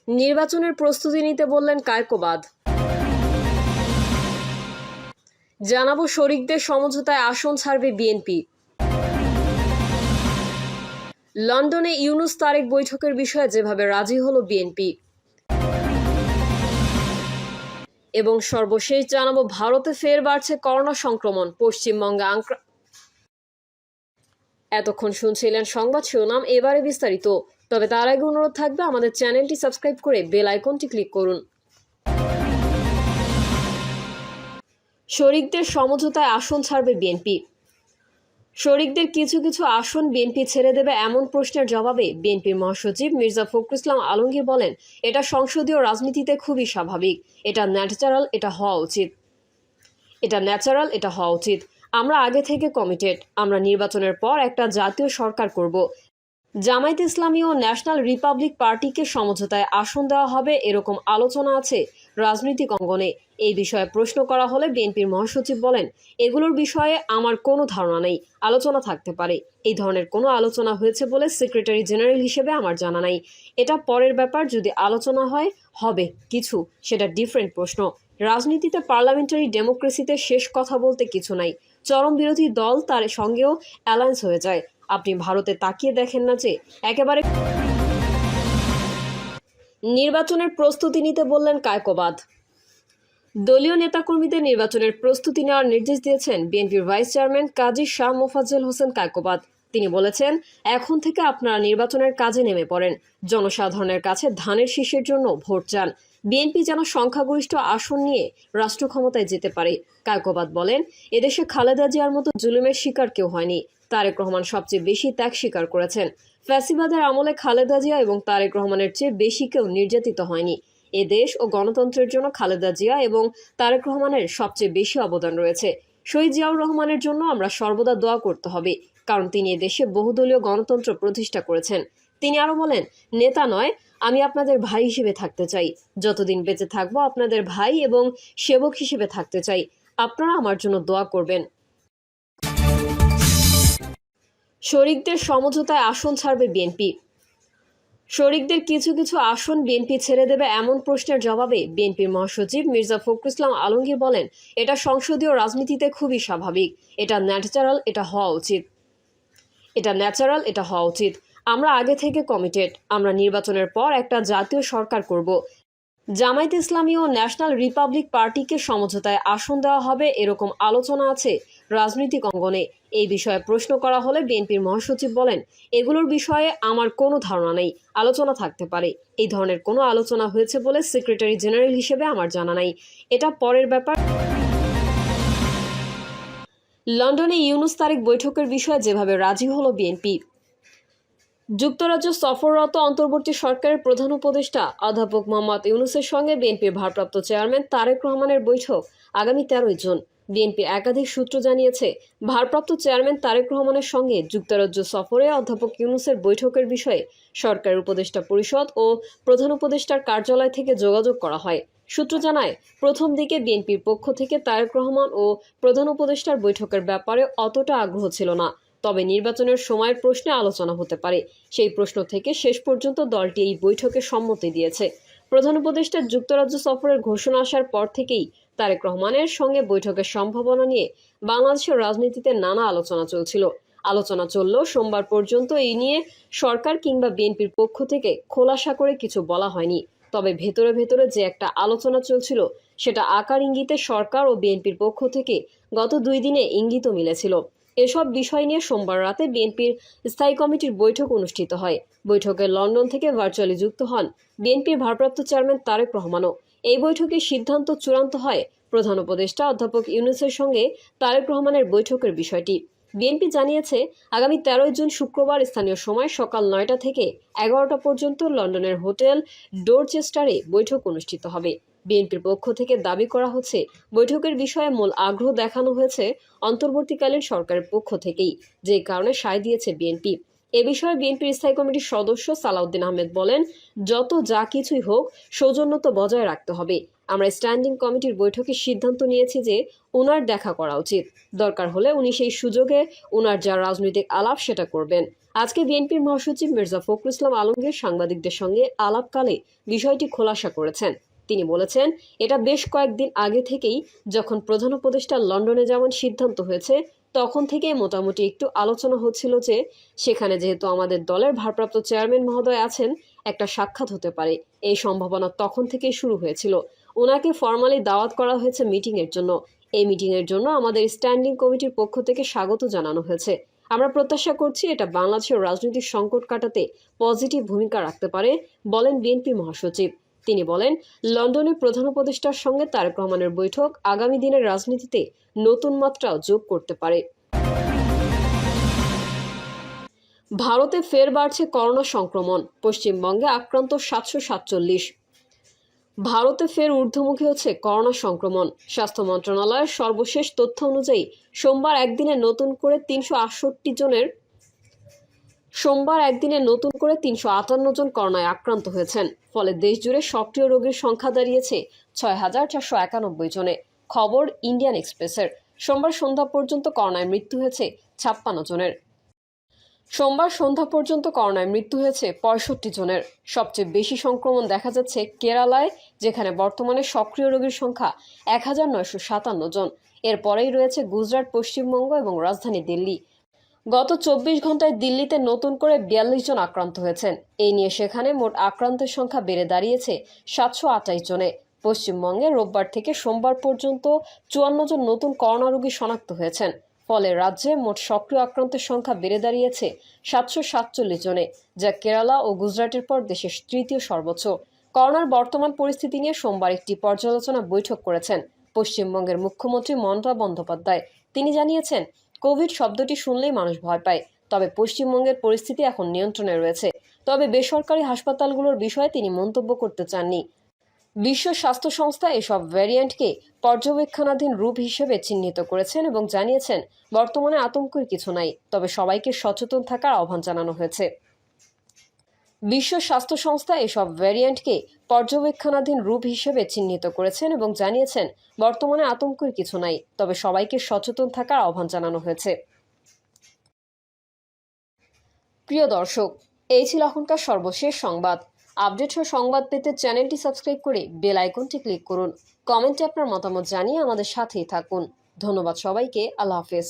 নির্বাচনের প্রস্তুতি নিতে বললেন কায়কোবাদ। জানাবো শরিকদের সমঝোতায় আসন ছাড়বে বিএনপি। লন্ডনে ইউনূস তারেক বৈঠকের বিষয়ে যেভাবে রাজি হলো বিএনপি। এবং সর্বশেষ জানাবো ভারতে ফের বাড়ছে করোনা সংক্রমণ, পশ্চিমবঙ্গে এতক্ষণ শুনছিলেন সংবাদ শিরোনাম, এবারে বিস্তারিত। তবে তার আগে অনুরোধ থাকবে আমাদের চ্যানেলটি সাবস্ক্রাইব করে বেল আইকনটি ক্লিক করুন। শরিকদের সমঝোতায় আসন ছাড়বে বিএনপি। শরিকদের কিছু কিছু আসন বিএনপি ছেড়ে দেবে এমন প্রশ্নের জবাবে বিএনপির মহাসচিব মির্জা ফখরুল ইসলাম আলমগীর বলেন, এটা সংসদীয় রাজনীতিতে খুবই স্বাভাবিক, এটা ন্যাচারাল, এটা হওয়া উচিত। আমরা আগে থেকে কমিটেড, আমরা নির্বাচনের পর একটা জাতীয় সরকার করব। জামায়াতে ইসলামী ও ন্যাশনাল রিপাবলিক পার্টিকে সমঝোতায় আসন দেওয়া হবে, এরকম আলোচনা আছে রাজনৈতিক অঙ্গনে। এই বিষয়ে প্রশ্ন করা হলে বিএনপির মহাসচিব বলেন, এগুলোর বিষয়ে আমার কোনো ধারণা নেই, আলোচনা থাকতে পারে। এই ধরনের কোনো আলোচনা হয়েছে বলে সেক্রেটারি জেনারেল হিসেবে আমার জানা নাই। এটা পরের ব্যাপার, যদি আলোচনা হবে কিছু, সেটা ডিফারেন্ট প্রশ্ন। রাজনীতিতে পার্লামেন্টারি ডেমোক্রেসিতে শেষ কথা বলতে কিছু নাই। চরম বিরোধী দল তার সঙ্গেও অ্যালায়েন্স হয়ে যায়। আপনি ভারতে তাকিয়ে দেখেন না যে একেবারে। নির্বাচনের প্রস্তুতি নিতে বললেন কায়কোবাদ। দলীয় নেতাকর্মীদের নির্বাচনের প্রস্তুতি নেওয়ার নির্দেশ দিয়েছেন বিএনপির ভাইস চেয়ারম্যান কাজী শাহ মোফাজ্জল হোসেন কায়কোবাদ। তিনি বলেছেন, এখন থেকে আপনারা নির্বাচনের কাজে নেমে পড়েন, জনসাধারণের কাছে ধানের শীষের জন্য ভোট চান। বিএনপি যেন সংখ্যাগরিষ্ঠ আসন নিয়ে রাষ্ট্র ক্ষমতায় যেতে পারে। কায়কোবাদ বলেন, এদেশে খালেদা জিয়ার মতো জুলুমের শিকার কেউ হয়নি। তারেক রহমান সবচেয়ে বেশি ত্যাগ স্বীকার করেছেন। ফ্যাসিবাদের আমলে খালেদা জিয়া এবং তারেক রহমানের চেয়ে বেশি কেউ নির্যাতিত হয়নি। এ দেশ ও গণতন্ত্রের জন্য খালেদা জিয়া এবং তারেক রহমানের সবচেয়ে বেশি অবদান রয়েছে। শহীদ জিয়াউর রহমানের জন্য আমরা সর্বদা দোয়া করতে হবে, কারণ তিনি এদেশে বহুদলীয় গণতন্ত্র প্রতিষ্ঠা করেছেন। তিনি আরো বলেন, নেতা নয়, আমি আপনাদের ভাই হিসেবে থাকতে চাই। যতদিন বেঁচে থাকবো আপনাদের ভাই এবং সেবক হিসেবে থাকতে চাই। আপনারা আমার জন্য দোয়া করবেন। শরিকদের সমঝোতায় আসন ছাড়বে বিএনপি। শরিকদের কিছু কিছু আসন বিএনপি ছেড়ে দেবে এমন প্রশ্নের জবাবে বিএনপির মহাসচিব মির্জা ফখরুল ইসলাম আলমগীর বলেন, এটা সংসদীয় রাজনীতিতে খুবই স্বাভাবিক, এটা ন্যাচারাল, এটা হওয়া উচিত। আমরা আগে থেকে কমিটেড, আমরা নির্বাচনের পর একটা জাতীয় সরকার করব। জামায়াতে ইসলামী ও ন্যাশনাল রিপাবলিক পার্টিকে সমঝোতায় আসন দেওয়া হবে, এরকম আলোচনা আছে রাজনৈতিক অঙ্গনে। এই বিষয়ে প্রশ্ন করা হলে বিএনপির মহাসচিব বলেন, এগুলোর বিষয়ে আমার কোনো ধারণা নেই, আলোচনা থাকতে পারে। এই ধরনের কোনো আলোচনা হয়েছে বলে সেক্রেটারি জেনারেল হিসেবে আমার জানা নাই। এটা পরের ব্যাপার। লন্ডনে ইউনূস তারেক বৈঠকের বিষয়ে যেভাবে রাজি হলো বিএনপি। যুক্তরাজ্য সফররত অন্তর্বর্তী সরকারের প্রধান উপদেষ্টা অধ্যাপক মোহাম্মদ ইউনূসের সঙ্গে বিএনপির ভারপ্রাপ্ত চেয়ারম্যান তারেক রহমানের বৈঠক আগামী 13 জুন। বিএনপির একাধিক সূত্র জানিয়েছে, ভারপ্রাপ্ত চেয়ারম্যান তারেক রহমানের সঙ্গে যুক্তরাজ্য সফরে অধ্যাপক ইউনূসের বৈঠকের বিষয়ে সরকারের উপদেষ্টা পরিষদ ও প্রধান উপদেষ্টার কার্যালয় থেকে যোগাযোগ করা হয়। সূত্র জানায়, প্রথম দিকে বিএনপির পক্ষ থেকে তারেক রহমান ও প্রধান উপদেষ্টার বৈঠকের ব্যাপারে অতটা আগ্রহ ছিল না। তবে নির্বাচনের সময়ের প্রশ্নে আলোচনা হতে পারে, সেই প্রশ্ন থেকে শেষ পর্যন্ত দলটি এই বৈঠকে সম্মতি দিয়েছে। প্রধান উপদেষ্টার যুক্তরাজ্য সফরের ঘোষণা আসার পর থেকেই তারেক রহমানের সঙ্গে বৈঠকের সম্ভাবনা নিয়ে বাংলাদেশের রাজনীতিতে নানা আলোচনা চললেও সোমবার পর্যন্ত এই নিয়ে সরকার কিংবা বিএনপির পক্ষ থেকে খোলাসা করে কিছু বলা হয়নি। তবে ভেতরে ভেতরে যে একটা আলোচনা চলছিল, সেটা আকার ইঙ্গিতে সরকার ও বিএনপির পক্ষ থেকে গত 2 দিনে ইঙ্গিতও মিলেছিল। এসব বিষয় নিয়ে সোমবার রাতে বিএনপির স্থায়ী কমিটির বৈঠক অনুষ্ঠিত হয়। বৈঠকে লন্ডন থেকে ভার্চুয়ালি যুক্ত হন বিএনপির ভারপ্রাপ্ত চেয়ারম্যান তারেক রহমানও। এই বৈঠকে সিদ্ধান্ত চূড়ান্ত হয় প্রধান উপদেষ্টা অধ্যাপক ইউনূসের সঙ্গে তারেক রহমানের বৈঠকের বিষয়টি। বিএনপি জানিয়েছে, আগামী 13 জুন শুক্রবার স্থানীয় সময় সকাল 9টা থেকে 11টা পর্যন্ত লন্ডনের হোটেল ডোরচেস্টারে বৈঠক অনুষ্ঠিত হবে। বিএনপির পক্ষ থেকে দাবি করা হচ্ছে, বৈঠকের বিষয়ে মূল আগ্রহ দেখানো হয়েছে অন্তর্বর্তীকালীন সরকারের পক্ষ থেকেই, যে কারণে সায় দিয়েছে বিএনপি। এ বিষয়ে বিএনপির স্থায়ী কমিটির সদস্য সালাউদ্দিন আহমেদ বলেন, যা কিছুই হোক সৌজন্যতা বজায় রাখতে হবে। আমরা স্ট্যান্ডিং কমিটির বৈঠকে সিদ্ধান্ত নিয়েছি যে ওনার দেখা করা উচিত, দরকার হলে উনি সেই সুযোগে ওনার যা রাজনৈতিক আলাপ সেটা করবেন। আজকে বিএনপির মহাসচিব মির্জা ফখরুল ইসলাম আলমগীর সাংবাদিকদের সঙ্গে আলাপকালে বিষয়টি খোলাসা করেছেন। তিনি বলেছেন, এটা বেশ কয়েকদিন আগে থেকেই যখন প্রধান উপদেষ্টা লন্ডনে যাওয়ার সিদ্ধান্ত হয়েছে তখন থেকেই মোটামুটি একটু আলোচনা হচ্ছিল যে সেখানে যেহেতু আমাদের দলের ভারপ্রাপ্ত চেয়ারম্যান মহোদয় আছেন, একটা সাক্ষাৎ হতে পারে। এই সম্ভাবনা তখন থেকেই শুরু হয়েছিল। ওনাকে ফর্মালি দাওয়াত করা হয়েছে মিটিংয়ের জন্য। এই মিটিংয়ের জন্য আমাদের স্ট্যান্ডিং কমিটির পক্ষ থেকে স্বাগত জানানো হয়েছে। আমরা প্রত্যাশা করছি এটা বাংলাদেশের রাজনৈতিক সংকট কাটাতে পজিটিভ ভূমিকা রাখতে পারে, বলেন বিএনপি মহাসচিব। তিনি বলেন, লন্ডনের প্রধান উপদেষ্টার সঙ্গে তারেক রহমানের বৈঠক আগামী দিনের রাজনীতিতে নতুন মাত্রা যোগ করতে পারে। ভারতে ফের বাড়ছে করোনা সংক্রমণ, পশ্চিমবঙ্গে আক্রান্ত 747। ভারতে ফের ঊর্ধ্বমুখী হচ্ছে করোনা সংক্রমণ। স্বাস্থ্য মন্ত্রণালয়ের সর্বশেষ তথ্য অনুযায়ী সোমবার একদিনে নতুন করে 358 জন করোনায় আক্রান্ত হয়েছেন। ফলে দেশজুড়ে সক্রিয় রোগীর সংখ্যা দাঁড়িয়েছে 6,491 জনে। খবর ইন্ডিয়ান এক্সপ্রেসের। সোমবার সন্ধ্যা পর্যন্ত করোনায় মৃত্যু হয়েছে 65 জনের। সবচেয়ে বেশি সংক্রমণ দেখা যাচ্ছে কেরালায়, যেখানে বর্তমানে সক্রিয় রোগীর সংখ্যা 1,957 জন। এরপরেই রয়েছে গুজরাট, পশ্চিমবঙ্গ এবং রাজধানী দিল্লি। গত 24 ঘন্টায় দিল্লিতে নতুন করে 42 জন আক্রান্ত হয়েছেন। এই নিয়ে সেখানে মোট আক্রান্তের সংখ্যা বেড়ে দাঁড়িয়েছে 728 জনে। পশ্চিমবঙ্গে রোববার থেকে সোমবার পর্যন্ত 54 জন নতুন করোনা রোগী শনাক্ত হয়েছেন। ফলে রাজ্যে মোট সক্রিয় আক্রান্তের সংখ্যা বেড়ে দাঁড়িয়েছে 747 জনে, যা কেরালা ও গুজরাটের পর দেশের তৃতীয় সর্বোচ্চ। করোনার বর্তমান পরিস্থিতি নিয়ে সোমবার একটি পর্যালোচনা বৈঠক করেছেন পশ্চিমবঙ্গের মুখ্যমন্ত্রী মমতা বন্দ্যোপাধ্যায়। তিনি জানিয়েছেন, কোভিড শব্দটি শুনলেই মানুষ ভয় পায়, তবে পশ্চিমবঙ্গের পরিস্থিতি এখন নিয়ন্ত্রণে রয়েছে। তবে বেসরকারি হাসপাতালগুলোর বিষয়ে তিনি মন্তব্য করতে চাননি। বিশ্ব স্বাস্থ্য সংস্থা এসব ভ্যারিয়েন্টকে পর্যবেক্ষণাধীন রূপ হিসেবে চিহ্নিত করেছেন এবং জানিয়েছেন, বর্তমানে আতঙ্কের কিছু নাই, তবে সবাইকে সচেতন থাকার আহ্বান জানানো হয়েছে। বিশ্ব স্বাস্থ্য সংস্থা এসব ভ্যারিয়েন্টকে পর্যবেক্ষণাধীন রূপ হিসেবে চিহ্নিত করেছেন এবং জানিয়েছেন, বর্তমানে আতঙ্কের কিছু নাই, তবে সবাইকে সচেতন থাকার আহ্বান জানানো হয়েছে। প্রিয় দর্শক, এই ছিল এখনকার সর্বশেষ সংবাদ। আপডেট ও সংবাদ পেতে চ্যানেলটি সাবস্ক্রাইব করে বেল আইকনটি ক্লিক করুন। কমেন্টে আপনার মতামত জানিয়ে আমাদের সাথেই থাকুন। ধন্যবাদ সবাইকে। আল্লাহ হাফেজ।